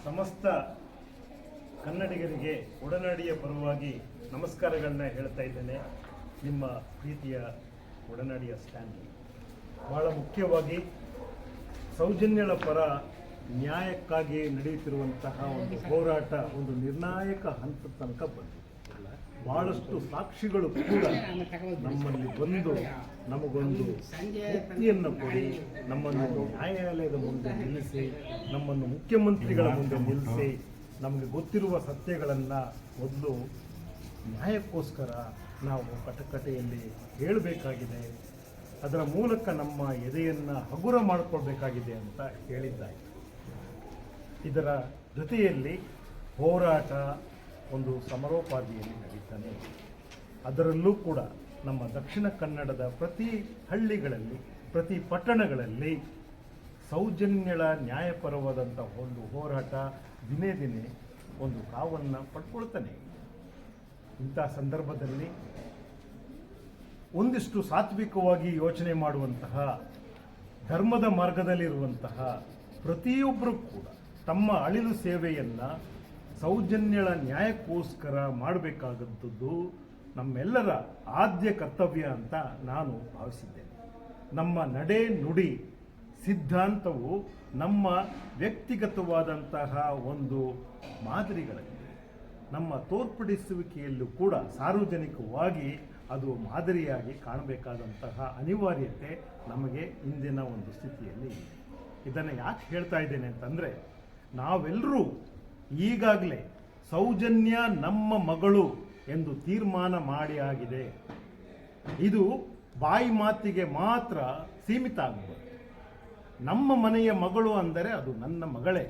ಸಮಸ್ತ ಕನ್ನಡಿಗರಿಗೆ ಒಡನಾಡಿಯ ಪರವಾಗಿ ನಮಸ್ಕಾರಗಳನ್ನ ಹೇಳ್ತಾ ಇದ್ದೇನೆ. ನಿಮ್ಮ ಪ್ರೀತಿಯ ಒಡನಾಡಿಯ ಸ್ಟ್ಯಾನ್ಲಿ. ಬಹಳ ಮುಖ್ಯವಾಗಿ ಸೌಜನ್ಯಳ ಪರ ನ್ಯಾಯಕ್ಕಾಗಿ ನಡೆಯುತ್ತಿರುವಂತಹ ಒಂದು ಹೋರಾಟ ಒಂದು ನಿರ್ಣಾಯಕ ಹಂತದ ತನಕ ಬಂದಿದೆ. ಬಹಳಷ್ಟು ಸಾಕ್ಷಿಗಳು ಕೂಡ ನಮ್ಮಲ್ಲಿ ಬಂದು ನಮಗೊಂದು ಮುಕ್ತಿಯನ್ನು ಕೊಡಿ, ನಮ್ಮನ್ನು ನ್ಯಾಯಾಲಯದ ಮುಂದೆ ನಿಲ್ಲಿಸಿ, ನಮ್ಮನ್ನು ಮುಖ್ಯಮಂತ್ರಿಗಳ ಮುಂದೆ ನಿಲ್ಲಿಸಿ, ನಮಗೆ ಗೊತ್ತಿರುವ ಸತ್ಯಗಳನ್ನು ಮೊದಲು ನ್ಯಾಯಕ್ಕೋಸ್ಕರ ನಾವು ಕಟಕಟೆಯಲ್ಲಿ ಹೇಳಬೇಕಾಗಿದೆ, ಅದರ ಮೂಲಕ ನಮ್ಮ ಎದೆಯನ್ನು ಹಗುರ ಮಾಡಿಕೊಳ್ಬೇಕಾಗಿದೆ ಅಂತ ಹೇಳಿದ್ದಾಯಿತು. ಇದರ ಜೊತೆಯಲ್ಲಿ ಹೋರಾಟ ಒಂದು ಸಮರೋಪಾದಿಯಲ್ಲಿ ನಡೀತಾನೆ. ಅದರಲ್ಲೂ ಕೂಡ ನಮ್ಮ ದಕ್ಷಿಣ ಕನ್ನಡದ ಪ್ರತಿ ಹಳ್ಳಿಗಳಲ್ಲಿ, ಪ್ರತಿ ಪಟ್ಟಣಗಳಲ್ಲಿ ಸೌಜನ್ಯಳ ನ್ಯಾಯಪರವಾದಂಥ ಒಂದು ಹೋರಾಟ ದಿನೇ ದಿನೇ ಒಂದು ಕಾವನ್ನು ಪಡ್ಕೊಳ್ತಾನೆ. ಇಂಥ ಸಂದರ್ಭದಲ್ಲಿ ಒಂದಿಷ್ಟು ಸಾತ್ವಿಕವಾಗಿ ಯೋಚನೆ ಮಾಡುವಂತಹ, ಧರ್ಮದ ಮಾರ್ಗದಲ್ಲಿರುವಂತಹ ಪ್ರತಿಯೊಬ್ಬರೂ ಕೂಡ ತಮ್ಮ ಅಳಿಲು ಸೇವೆಯನ್ನು ಸೌಜನ್ಯಳ ನ್ಯಾಯಕ್ಕೋಸ್ಕರ ಮಾಡಬೇಕಾದಂಥದ್ದು ನಮ್ಮೆಲ್ಲರ ಆದ್ಯ ಕರ್ತವ್ಯ ಅಂತ ನಾನು ಭಾವಿಸಿದ್ದೇನೆ. ನಮ್ಮ ನಡೆ ನುಡಿ ಸಿದ್ಧಾಂತವು ನಮ್ಮ ವ್ಯಕ್ತಿಗತವಾದಂತಹ ಒಂದು ಮಾದರಿಗಳಲ್ಲಿ, ನಮ್ಮ ತೋರ್ಪಡಿಸುವಿಕೆಯಲ್ಲೂ ಕೂಡ ಸಾರ್ವಜನಿಕವಾಗಿ ಅದು ಮಾದರಿಯಾಗಿ ಕಾಣಬೇಕಾದಂತಹ ಅನಿವಾರ್ಯತೆ ನಮಗೆ ಇಂದಿನ ಒಂದು ಸ್ಥಿತಿಯಲ್ಲಿ ಇದೆ. ಇದನ್ನು ಯಾಕೆ ಹೇಳ್ತಾ ಇದ್ದೇನೆ ಅಂತಂದರೆ, ನಾವೆಲ್ಲರೂ ಈಗಾಗಲೇ ಸೌಜನ್ಯ ನಮ್ಮ ಮಗಳು ಎಂದು ತೀರ್ಮಾನ ಮಾಡಿ ಆಗಿದೆ. ಇದು ಬಾಯಿ ಮಾತಿಗೆ ಮಾತ್ರ ಸೀಮಿತ ಆಗಬಹುದು. ನಮ್ಮ ಮನೆಯ ಮಗಳು ಅಂದರೆ ಅದು ನನ್ನ ಮಗಳೇ.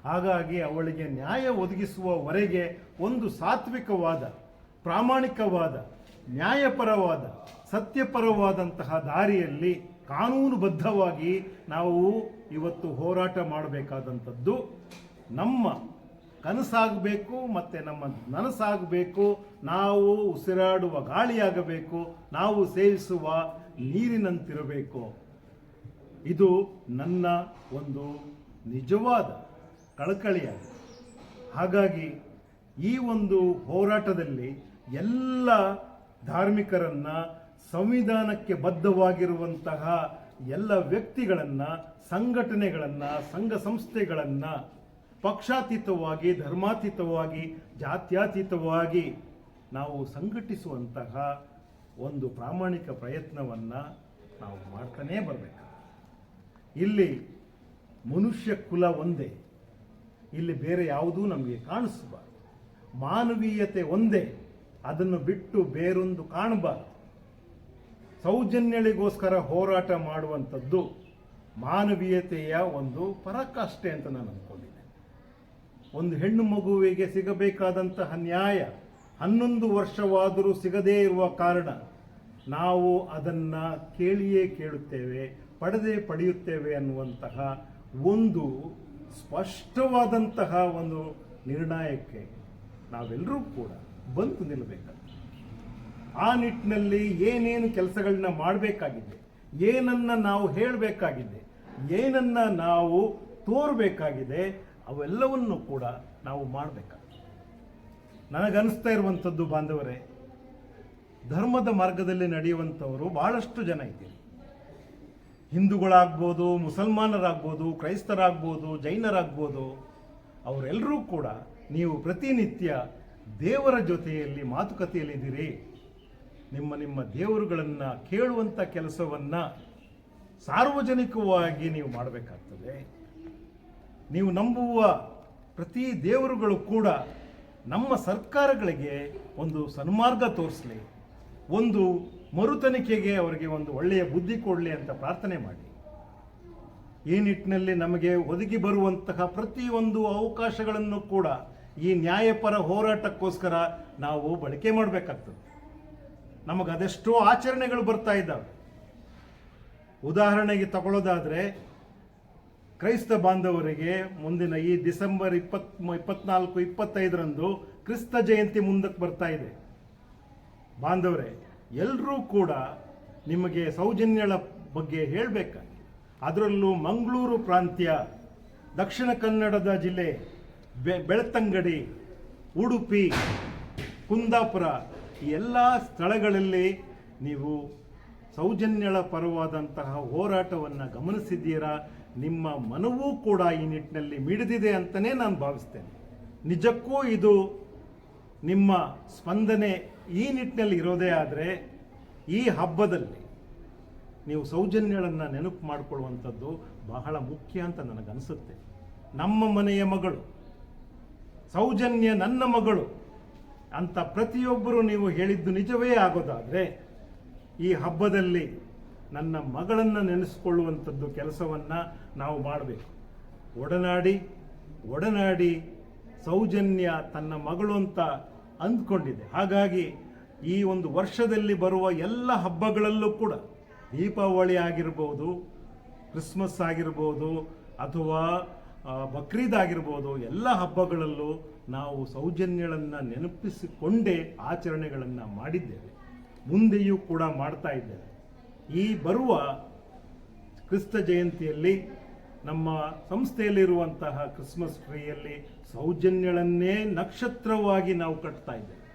ಹಾಗಾಗಿ ಅವಳಿಗೆ ನ್ಯಾಯ ಒದಗಿಸುವವರೆಗೆ ಒಂದು ಸಾತ್ವಿಕವಾದ, ಪ್ರಾಮಾಣಿಕವಾದ, ನ್ಯಾಯಪರವಾದ, ಸತ್ಯಪರವಾದಂತಹ ದಾರಿಯಲ್ಲಿ ಕಾನೂನುಬದ್ಧವಾಗಿ ನಾವು ಇವತ್ತು ಹೋರಾಟ ಮಾಡಬೇಕಾದಂಥದ್ದು ನಮ್ಮ ಕನಸಾಗಬೇಕು, ಮತ್ತು ನಮ್ಮ ನನಸಾಗಬೇಕು. ನಾವು ಉಸಿರಾಡುವ ಗಾಳಿಯಾಗಬೇಕು, ನಾವು ಸೇವಿಸುವ ನೀರಿನಂತಿರಬೇಕು. ಇದು ನನ್ನ ಒಂದು ನಿಜವಾದ ಕಳಕಳಿಯಾಗಿದೆ. ಹಾಗಾಗಿ ಈ ಒಂದು ಹೋರಾಟದಲ್ಲಿ ಎಲ್ಲ ಧಾರ್ಮಿಕರನ್ನು, ಸಂವಿಧಾನಕ್ಕೆ ಬದ್ಧವಾಗಿರುವಂತಹ ಎಲ್ಲ ವ್ಯಕ್ತಿಗಳನ್ನು, ಸಂಘಟನೆಗಳನ್ನು, ಸಂಘ ಸಂಸ್ಥೆಗಳನ್ನು ಪಕ್ಷಾತೀತವಾಗಿ, ಧರ್ಮಾತೀತವಾಗಿ, ಜಾತ್ಯತೀತವಾಗಿ ನಾವು ಸಂಘಟಿಸುವಂತಹ ಒಂದು ಪ್ರಾಮಾಣಿಕ ಪ್ರಯತ್ನವನ್ನು ನಾವು ಮಾಡ್ತಾನೇ ಬರಬೇಕು. ಇಲ್ಲಿ ಮನುಷ್ಯ ಕುಲ ಒಂದೇ, ಇಲ್ಲಿ ಬೇರೆ ಯಾವುದೂ ನಮಗೆ ಕಾಣಿಸಬಾರ್ದು. ಮಾನವೀಯತೆ ಒಂದೇ, ಅದನ್ನು ಬಿಟ್ಟು ಬೇರೊಂದು ಕಾಣಬಾರ್ದು. ಸೌಜನ್ಯಳಿಗೋಸ್ಕರ ಹೋರಾಟ ಮಾಡುವಂಥದ್ದು ಮಾನವೀಯತೆಯ ಒಂದು ಪರಾಕಾಷ್ಠೆ ಅಂತ ನಾನು ಅಂದ್ಕೊಂಡಿದ್ದೆ. ಒಂದು ಹೆಣ್ಣು ಮಗುವಿಗೆ ಸಿಗಬೇಕಾದಂತಹ ನ್ಯಾಯ 11 ವರ್ಷವಾದರೂ ಸಿಗದೇ ಇರುವ ಕಾರಣ ನಾವು ಅದನ್ನು ಕೇಳಿಯೇ ಕೇಳುತ್ತೇವೆ, ಪಡೆದೇ ಪಡೆಯುತ್ತೇವೆ ಅನ್ನುವಂತಹ ಒಂದು ಸ್ಪಷ್ಟವಾದಂತಹ ಒಂದು ನಿರ್ಣಯಕ್ಕೆ ನಾವೆಲ್ಲರೂ ಕೂಡ ಬಂದು ನಿಲ್ಲಬೇಕಾಗಿದೆ. ಆ ನಿಟ್ಟಿನಲ್ಲಿ ಏನೇನು ಕೆಲಸಗಳನ್ನ ಮಾಡಬೇಕಾಗಿದೆ, ಏನನ್ನ ನಾವು ಹೇಳಬೇಕಾಗಿದೆ, ಏನನ್ನ ನಾವು ತೋರಬೇಕಾಗಿದೆ, ಅವೆಲ್ಲವನ್ನು ಕೂಡ ನಾವು ಮಾಡಬೇಕಾಗಿದೆ. ನನಗನ್ನಿಸ್ತಾ ಇರುವಂಥದ್ದು ಬಾಂಧವರೇ, ಧರ್ಮದ ಮಾರ್ಗದಲ್ಲಿ ನಡೆಯುವಂಥವರು ಬಹಳಷ್ಟು ಜನ ಇದ್ದೀರಿ. ಹಿಂದೂಗಳಾಗ್ಬೋದು, ಮುಸಲ್ಮಾನರಾಗ್ಬೋದು, ಕ್ರೈಸ್ತರಾಗ್ಬೋದು, ಜೈನರಾಗ್ಬೋದು, ಅವರೆಲ್ಲರೂ ಕೂಡ ನೀವು ಪ್ರತಿನಿತ್ಯ ದೇವರ ಜೊತೆಯಲ್ಲಿ ಮಾತುಕತೆಯಲ್ಲಿದ್ದೀರಿ. ನಿಮ್ಮ ನಿಮ್ಮ ದೇವರುಗಳನ್ನು ಕೇಳುವಂಥ ಕೆಲಸವನ್ನು ಸಾರ್ವಜನಿಕವಾಗಿ ನೀವು ಮಾಡಬೇಕಾಗ್ತದೆ. ನೀವು ನಂಬುವ ಪ್ರತಿ ದೇವರುಗಳು ಕೂಡ ನಮ್ಮ ಸರ್ಕಾರಗಳಿಗೆ ಒಂದು ಸನ್ಮಾರ್ಗ ತೋರಿಸಲಿ, ಒಂದು ಮರುತನಿಕೆಗೆ ಅವರಿಗೆ ಒಂದು ಒಳ್ಳೆಯ ಬುದ್ಧಿ ಕೊಡಲಿ ಅಂತ ಪ್ರಾರ್ಥನೆ ಮಾಡಿ. ಈ ನಿಟ್ಟಿನಲ್ಲಿ ನಮಗೆ ಒದಗಿ ಬರುವಂತಹ ಪ್ರತಿಯೊಂದು ಅವಕಾಶಗಳನ್ನು ಕೂಡ ಈ ನ್ಯಾಯಪರ ಹೋರಾಟಕ್ಕೋಸ್ಕರ ನಾವು ಬಳಕೆ ಮಾಡಬೇಕಾಗ್ತದೆ. ನಮಗೆ ಅದೆಷ್ಟೋ ಆಚರಣೆಗಳು ಬರ್ತಾ ಇದ್ದಾವೆ. ಉದಾಹರಣೆಗೆ ತಗೊಳ್ಳೋದಾದರೆ, ಕ್ರೈಸ್ತ ಬಾಂಧವರಿಗೆ ಮುಂದಿನ ಈ ಡಿಸೆಂಬರ್ 24, 25ರಂದು ಕ್ರಿಸ್ತ ಜಯಂತಿ ಮುಂದಕ್ಕೆ ಬರ್ತಾ ಇದೆ. ಬಾಂಧವರೇ, ಎಲ್ಲರೂ ಕೂಡ ನಿಮಗೆ ಸೌಜನ್ಯಗಳ ಬಗ್ಗೆ ಹೇಳಬೇಕಾಗಿ, ಅದರಲ್ಲೂ ಮಂಗಳೂರು ಪ್ರಾಂತ್ಯ, ದಕ್ಷಿಣ ಕನ್ನಡದ ಜಿಲ್ಲೆ, ಬೆಳ್ತಂಗಡಿ, ಉಡುಪಿ, ಕುಂದಾಪುರ ಈ ಎಲ್ಲ ಸ್ಥಳಗಳಲ್ಲಿ ನೀವು ಸೌಜನ್ಯಗಳ ಪರವಾದಂತಹ ಹೋರಾಟವನ್ನು ಗಮನಿಸಿದ್ದೀರಾ. ನಿಮ್ಮ ಮನವೂ ಕೂಡ ಈ ನಿಟ್ಟಿನಲ್ಲಿ ಮಿಡಿದಿದೆ ಅಂತಲೇ ನಾನು ಭಾವಿಸ್ತೇನೆ. ನಿಜಕ್ಕೂ ಇದು ನಿಮ್ಮ ಸ್ಪಂದನೆ ಈ ನಿಟ್ಟಿನಲ್ಲಿ ಇರೋದೇ ಆದರೆ, ಈ ಹಬ್ಬದಲ್ಲಿ ನೀವು ಸೌಜನ್ಯಗಳನ್ನು ನೆನಪು ಮಾಡಿಕೊಳ್ಳುವಂಥದ್ದು ಬಹಳ ಮುಖ್ಯ ಅಂತ ನನಗನ್ನಿಸುತ್ತೆ. ನಮ್ಮ ಮನೆಯ ಮಗಳು, ಸೌಜನ್ಯ ನನ್ನ ಮಗಳು ಅಂತ ಪ್ರತಿಯೊಬ್ಬರು ನೀವು ಹೇಳಿದ್ದು ನಿಜವೇ ಆಗೋದಾದರೆ, ಈ ಹಬ್ಬದಲ್ಲಿ ನನ್ನ ಮಗಳನ್ನು ನೆನೆಸ್ಕೊಳ್ಳುವಂಥದ್ದು ಕೆಲಸವನ್ನು ನಾವು ಮಾಡಬೇಕು. ಒಡನಾಡಿ ಸೌಜನ್ಯ ತನ್ನ ಮಗಳು ಅಂತ ಅಂದ್ಕೊಂಡಿದೆ. ಹಾಗಾಗಿ ಈ ಒಂದು ವರ್ಷದಲ್ಲಿ ಬರುವ ಎಲ್ಲ ಹಬ್ಬಗಳಲ್ಲೂ ಕೂಡ, ದೀಪಾವಳಿ ಆಗಿರ್ಬೋದು, ಕ್ರಿಸ್ಮಸ್ ಆಗಿರ್ಬೋದು, ಅಥವಾ ಬಕ್ರೀದ್ ಆಗಿರ್ಬೋದು, ಎಲ್ಲ ಹಬ್ಬಗಳಲ್ಲೂ ನಾವು ಸೌಜನ್ಯಗಳನ್ನು ನೆನಪಿಸಿಕೊಂಡೇ ಆಚರಣೆಗಳನ್ನು ಮಾಡಿದ್ದೇವೆ, ಮುಂದೆಯೂ ಕೂಡ ಮಾಡ್ತಾ ಇದ್ದೇವೆ. ಈ ಬರುವ ಕ್ರಿಸ್ತ ಜಯಂತಿಯಲ್ಲಿ ನಮ್ಮ ಸಂಸ್ಥೆಯಲ್ಲಿರುವಂತಹ ಕ್ರಿಸ್ಮಸ್ ಟ್ರೀಯಲ್ಲಿ ಸೌಜನ್ಯಗಳನ್ನೇ ನಕ್ಷತ್ರವಾಗಿ ನಾವು ಕಟ್ತಾ ಇದ್ದೇವೆ,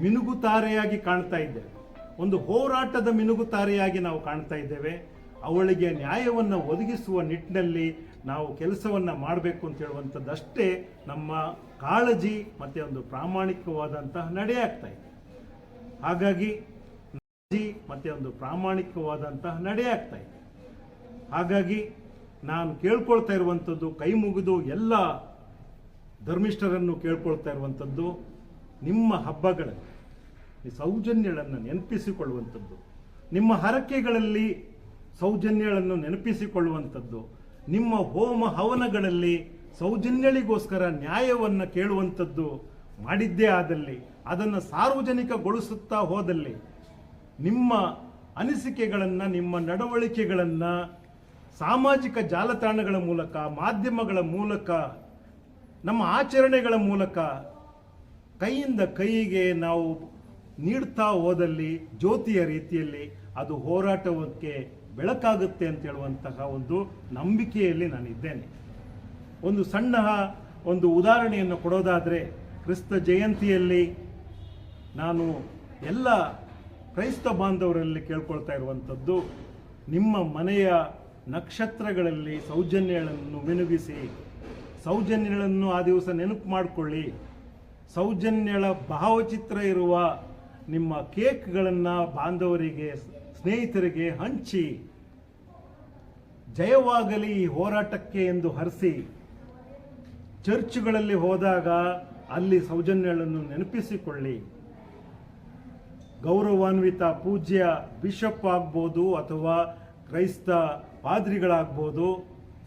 ಮಿನುಗುತಾರೆಯಾಗಿ ಕಾಣ್ತಾ ಇದ್ದೇವೆ, ಒಂದು ಹೋರಾಟದ ಮಿನುಗುತಾರೆಯಾಗಿ ನಾವು ಕಾಣ್ತಾ ಇದ್ದೇವೆ. ಅವಳಿಗೆ ನ್ಯಾಯವನ್ನು ಒದಗಿಸುವ ನಿಟ್ಟಿನಲ್ಲಿ ನಾವು ಕೆಲಸವನ್ನು ಮಾಡಬೇಕು ಅಂತ ಹೇಳುವಂಥದ್ದಷ್ಟೇ ನಮ್ಮ ಕಾಳಜಿ ಮತ್ತು ಒಂದು ಪ್ರಾಮಾಣಿಕವಾದಂತಹ ನಡೆ ಆಗ್ತಾ ಇದೆ. ಹಾಗಾಗಿ ನಾನು ಕೇಳ್ಕೊಳ್ತಾ ಇರುವಂಥದ್ದು, ಕೈ ಮುಗಿದು ಎಲ್ಲ ಧರ್ಮಿಷ್ಠರನ್ನು ಕೇಳ್ಕೊಳ್ತಾ ಇರುವಂಥದ್ದು, ನಿಮ್ಮ ಹಬ್ಬಗಳಲ್ಲಿ ಈ ಸೌಜನ್ಯಗಳನ್ನು ನೆನಪಿಸಿಕೊಳ್ಳುವಂಥದ್ದು, ನಿಮ್ಮ ಹರಕೆಗಳಲ್ಲಿ ಸೌಜನ್ಯಗಳನ್ನು ನೆನಪಿಸಿಕೊಳ್ಳುವಂಥದ್ದು, ನಿಮ್ಮ ಹೋಮ ಹವನಗಳಲ್ಲಿ ಸೌಜನ್ಯಳಿಗೋಸ್ಕರ ನ್ಯಾಯವನ್ನು ಕೇಳುವಂಥದ್ದು ಮಾಡಿದ್ದೇ ಆದಲ್ಲಿ, ಅದನ್ನು ಸಾರ್ವಜನಿಕಗೊಳಿಸುತ್ತಾ ಹೋದಲ್ಲಿ, ನಿಮ್ಮ ಅನಿಸಿಕೆಗಳನ್ನು, ನಿಮ್ಮ ನಡವಳಿಕೆಗಳನ್ನು ಸಾಮಾಜಿಕ ಜಾಲತಾಣಗಳ ಮೂಲಕ, ಮಾಧ್ಯಮಗಳ ಮೂಲಕ, ನಮ್ಮ ಆಚರಣೆಗಳ ಮೂಲಕ ಕೈಯಿಂದ ಕೈಗೆ ನಾವು ನೀಡ್ತಾ ಹೋದಲ್ಲಿ, ಜ್ಯೋತಿಯ ರೀತಿಯಲ್ಲಿ ಅದು ಹೋರಾಟಕ್ಕೆ ಬೆಳಕಾಗುತ್ತೆ ಅಂತ ಹೇಳುವಂತಹ ಒಂದು ನಂಬಿಕೆಯಲ್ಲಿ ನಾನಿದ್ದೇನೆ. ಒಂದು ಸಣ್ಣ ಉದಾಹರಣೆಯನ್ನು ಕೊಡೋದಾದರೆ, ಕ್ರಿಸ್ತ ಜಯಂತಿಯಲ್ಲಿ ನಾನು ಎಲ್ಲ ಕ್ರೈಸ್ತ ಬಾಂಧವರಲ್ಲಿ ಕೇಳ್ಕೊಳ್ತಾ ಇರುವಂಥದ್ದು, ನಿಮ್ಮ ಮನೆಯ ನಕ್ಷತ್ರಗಳಲ್ಲಿ ಸೌಜನ್ಯಗಳನ್ನು ಮಿನುಗಿಸಿ, ಸೌಜನ್ಯಗಳನ್ನು ಆ ದಿವಸ ನೆನಪು ಮಾಡಿಕೊಳ್ಳಿ. ಸೌಜನ್ಯಗಳ ಭಾವಚಿತ್ರ ಇರುವ ನಿಮ್ಮ ಕೇಕ್ಗಳನ್ನು ಬಾಂಧವರಿಗೆ, ಸ್ನೇಹಿತರಿಗೆ ಹಂಚಿ, ಜಯವಾಗಲಿ ಈ ಹೋರಾಟಕ್ಕೆ ಎಂದು ಹರಿಸಿ. ಚರ್ಚ್ಗಳಲ್ಲಿ ಹೋದಾಗ ಅಲ್ಲಿ ಸೌಜನ್ಯಗಳನ್ನು ನೆನಪಿಸಿಕೊಳ್ಳಿ. ಗೌರವಾನ್ವಿತ ಪೂಜ್ಯ ಬಿಷಪ್ ಆಗ್ಬೋದು ಅಥವಾ ಕ್ರೈಸ್ತ ಪಾದ್ರಿಗಳಾಗ್ಬೋದು,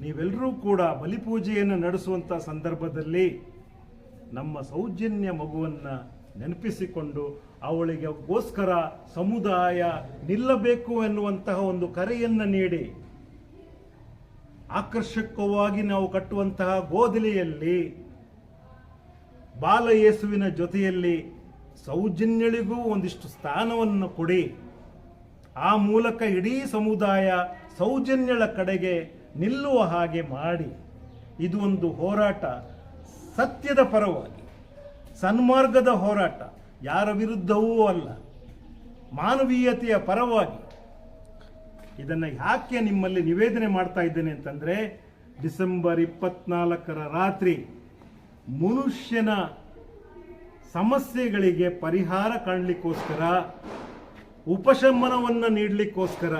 ನೀವೆಲ್ಲರೂ ಕೂಡ ಬಲಿಪೂಜೆಯನ್ನು ನಡೆಸುವಂಥ ಸಂದರ್ಭದಲ್ಲಿ ನಮ್ಮ ಸೌಜನ್ಯ ಮಗುವನ್ನು ನೆನಪಿಸಿಕೊಂಡು ಅವಳಿಗೋಸ್ಕರ ಸಮುದಾಯ ನಿಲ್ಲಬೇಕು ಎನ್ನುವಂತಹ ಒಂದು ಕರೆಯನ್ನು ನೀಡಿ, ಆಕರ್ಷಕವಾಗಿ ನಾವು ಕಟ್ಟುವಂತಹ ಗೋದಲಿಯಲ್ಲಿ ಬಾಲಯೇಸುವಿನ ಜೊತೆಯಲ್ಲಿ ಸೌಜನ್ಯಳಿಗೂ ಒಂದಿಷ್ಟು ಸ್ಥಾನವನ್ನು ಕೊಡಿ. ಆ ಮೂಲಕ ಇಡೀ ಸಮುದಾಯ ಸೌಜನ್ಯಳ ಕಡೆಗೆ ನಿಲ್ಲುವ ಹಾಗೆ ಮಾಡಿ. ಇದು ಒಂದು ಹೋರಾಟ, ಸತ್ಯದ ಪರವಾಗಿ, ಸನ್ಮಾರ್ಗದ ಹೋರಾಟ, ಯಾರ ವಿರುದ್ಧವೂ ಅಲ್ಲ, ಮಾನವೀಯತೆಯ ಪರವಾಗಿ. ಇದನ್ನು ಯಾಕೆ ನಿಮ್ಮಲ್ಲಿ ನಿವೇದನೆ ಮಾಡ್ತಾ ಇದ್ದೇನೆ ಅಂತಂದರೆ, ಡಿಸೆಂಬರ್ 24ರ ರಾತ್ರಿ ಮನುಷ್ಯನ ಸಮಸ್ಯೆಗಳಿಗೆ ಪರಿಹಾರ ಕಾಣಲಿಕ್ಕೋಸ್ಕರ, ಉಪಶಮನವನ್ನು ನೀಡಲಿಕ್ಕೋಸ್ಕರ,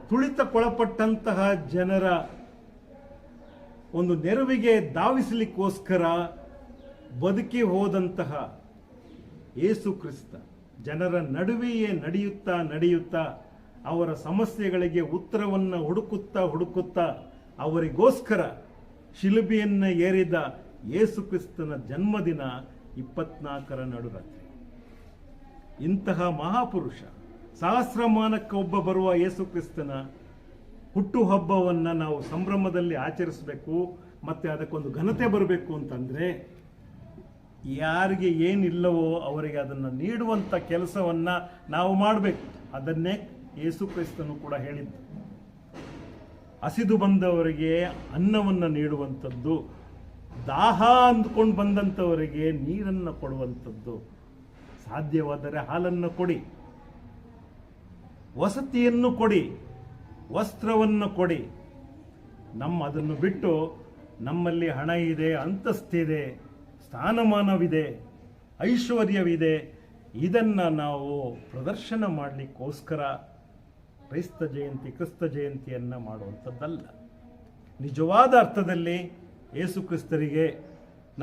ತುಳಿತಕ್ಕೊಳಪಟ್ಟಂತಹ ಜನರ ಒಂದು ನೆರವಿಗೆ ಧಾವಿಸಲಿಕ್ಕೋಸ್ಕರ ಬದುಕಿ ಹೋದಂತಹ ಯೇಸು ಕ್ರಿಸ್ತ ಜನರ ನಡುವೆಯೇ ನಡೆಯುತ್ತಾ ಅವರ ಸಮಸ್ಯೆಗಳಿಗೆ ಉತ್ತರವನ್ನು ಹುಡುಕುತ್ತಾ ಅವರಿಗೋಸ್ಕರ ಶಿಲುಬೆಯನ್ನು ಏರಿದ ಯೇಸು ಕ್ರಿಸ್ತನ ಜನ್ಮದಿನ 24ರ ನಡುರಾತ್ರಿ. ಇಂತಹ ಮಹಾಪುರುಷ ಸಹಸ್ರಮಾನಕ್ಕೆ ಒಬ್ಬ ಬರುವ ಯೇಸು ಕ್ರಿಸ್ತನ ಹುಟ್ಟುಹಬ್ಬವನ್ನು ನಾವು ಸಂಭ್ರಮದಲ್ಲಿ ಆಚರಿಸಬೇಕು, ಮತ್ತು ಅದಕ್ಕೊಂದು ಘನತೆ ಬರಬೇಕು ಅಂತಂದರೆ ಯಾರಿಗೆ ಏನಿಲ್ಲವೋ ಅವರಿಗೆ ಅದನ್ನು ನೀಡುವಂಥ ಕೆಲಸವನ್ನು ನಾವು ಮಾಡಬೇಕು. ಅದನ್ನೇ ಯೇಸು ಕ್ರಿಸ್ತನು ಕೂಡ ಹೇಳಿದ್ದು. ಹಸಿದು ಬಂದವರಿಗೆ ಅನ್ನವನ್ನು ನೀಡುವಂಥದ್ದು, ದಾಹ ಅಂದ್ಕೊಂಡು ಬಂದಂಥವರಿಗೆ ನೀರನ್ನು ಕೊಡುವಂಥದ್ದು, ಸಾಧ್ಯವಾದರೆ ಹಾಲನ್ನು ಕೊಡಿ, ವಸತಿಯನ್ನು ಕೊಡಿ, ವಸ್ತ್ರವನ್ನು ಕೊಡಿ. ಅದನ್ನು ಬಿಟ್ಟು ನಮ್ಮಲ್ಲಿ ಹಣ ಇದೆ, ಅಂತಸ್ತಿದೆ, ಸ್ಥಾನಮಾನವಿದೆ, ಐಶ್ವರ್ಯವಿದೆ, ಇದನ್ನು ನಾವು ಪ್ರದರ್ಶನ ಮಾಡಲಿಕ್ಕೋಸ್ಕರ ಕ್ರಿಸ್ತ ಜಯಂತಿಯನ್ನು ಮಾಡುವಂಥದ್ದಲ್ಲ. ನಿಜವಾದ ಅರ್ಥದಲ್ಲಿ ಯೇಸು ಕ್ರಿಸ್ತರಿಗೆ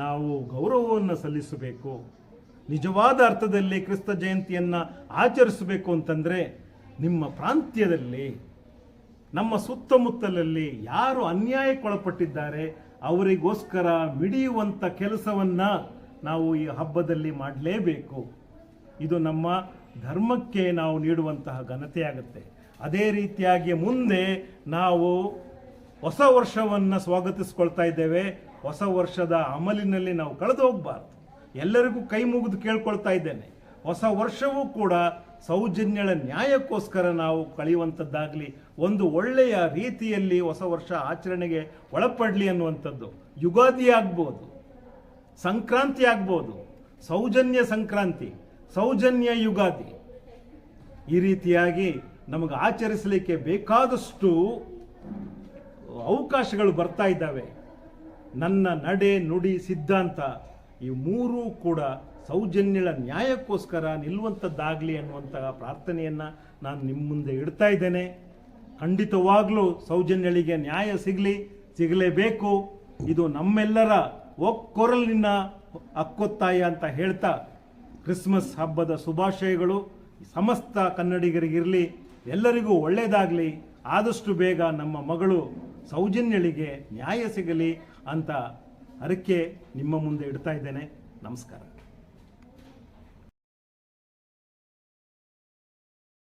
ನಾವು ಗೌರವವನ್ನು ಸಲ್ಲಿಸಬೇಕು. ನಿಜವಾದ ಅರ್ಥದಲ್ಲಿ ಕ್ರಿಸ್ತ ಜಯಂತಿಯನ್ನು ಆಚರಿಸಬೇಕು ಅಂತಂದರೆ ನಿಮ್ಮ ಪ್ರಾಂತ್ಯದಲ್ಲಿ, ನಮ್ಮ ಸುತ್ತಮುತ್ತಲಲ್ಲಿ ಯಾರು ಅನ್ಯಾಯಕ್ಕೊಳಪಟ್ಟಿದ್ದಾರೆ ಅವರಿಗೋಸ್ಕರ ಮಿಡಿಯುವಂಥ ಕೆಲಸವನ್ನು ನಾವು ಈ ಹಬ್ಬದಲ್ಲಿ ಮಾಡಲೇಬೇಕು. ಇದು ನಮ್ಮ ಧರ್ಮಕ್ಕೆ ನಾವು ನೀಡುವಂತಹ ಘನತೆಯಾಗುತ್ತೆ. ಅದೇ ರೀತಿಯಾಗಿ ಮುಂದೆ ನಾವು ಹೊಸ ವರ್ಷವನ್ನು ಸ್ವಾಗತಿಸ್ಕೊಳ್ತಾ ಇದ್ದೇವೆ. ಹೊಸ ವರ್ಷದ ಅಮಲಿನಲ್ಲಿ ನಾವು ಕಳೆದು ಹೋಗಬಾರ್ದು. ಎಲ್ಲರಿಗೂ ಕೈ ಮುಗಿದು ಕೇಳ್ಕೊಳ್ತಾ ಇದ್ದೇನೆ, ಹೊಸ ವರ್ಷವೂ ಕೂಡ ಸೌಜನ್ಯಳ ನ್ಯಾಯಕ್ಕೋಸ್ಕರ ನಾವು ಕಳೆಯುವಂಥದ್ದಾಗಲಿ, ಒಂದು ಒಳ್ಳೆಯ ರೀತಿಯಲ್ಲಿ ಹೊಸ ವರ್ಷ ಆಚರಣೆಗೆ ಒಳಪಡಲಿ ಅನ್ನುವಂಥದ್ದು. ಯುಗಾದಿ ಆಗ್ಬೋದು, ಸಂಕ್ರಾಂತಿ ಆಗ್ಬೋದು, ಸೌಜನ್ಯ ಸಂಕ್ರಾಂತಿ, ಸೌಜನ್ಯ ಯುಗಾದಿ, ಈ ರೀತಿಯಾಗಿ ನಮಗೆ ಆಚರಿಸಲಿಕ್ಕೆ ಬೇಕಾದಷ್ಟು ಅವಕಾಶಗಳು ಬರ್ತಾ ಇದ್ದಾವೆ. ನನ್ನ ನಡೆ, ನುಡಿ, ಸಿದ್ಧಾಂತ ಈ ಮೂರೂ ಕೂಡ ಸೌಜನ್ಯಳ ನ್ಯಾಯಕ್ಕೋಸ್ಕರ ನಿಲ್ಲುವಂಥದ್ದಾಗಲಿ ಅನ್ನುವಂತಹ ಪ್ರಾರ್ಥನೆಯನ್ನು ನಾನು ನಿಮ್ಮ ಮುಂದೆ ಇಡ್ತಾ ಇದ್ದೇನೆ. ಖಂಡಿತವಾಗಲೂ ಸೌಜನ್ಯಳಿಗೆ ನ್ಯಾಯ ಸಿಗಲೇಬೇಕು. ಇದು ನಮ್ಮೆಲ್ಲರ ಒಕ್ಕೊರಲಿನ ಹಕ್ಕೊತ್ತಾಯ ಅಂತ ಹೇಳ್ತಾ ಕ್ರಿಸ್ಮಸ್ ಹಬ್ಬದ ಶುಭಾಶಯಗಳು ಸಮಸ್ತ ಕನ್ನಡಿಗರಿಗಿರಲಿ. ಎಲ್ಲರಿಗೂ ಒಳ್ಳೆಯದಾಗಲಿ. ಆದಷ್ಟು ಬೇಗ ನಮ್ಮ ಮಗಳು ಸೌಜನ್ಯಳಿಗೆ ನ್ಯಾಯ ಸಿಗಲಿ ಅಂತ ಹರಕೆ ನಿಮ್ಮ ಮುಂದೆ ಇಡ್ತಾ ಇದ್ದೇನೆ. ನಮಸ್ಕಾರ.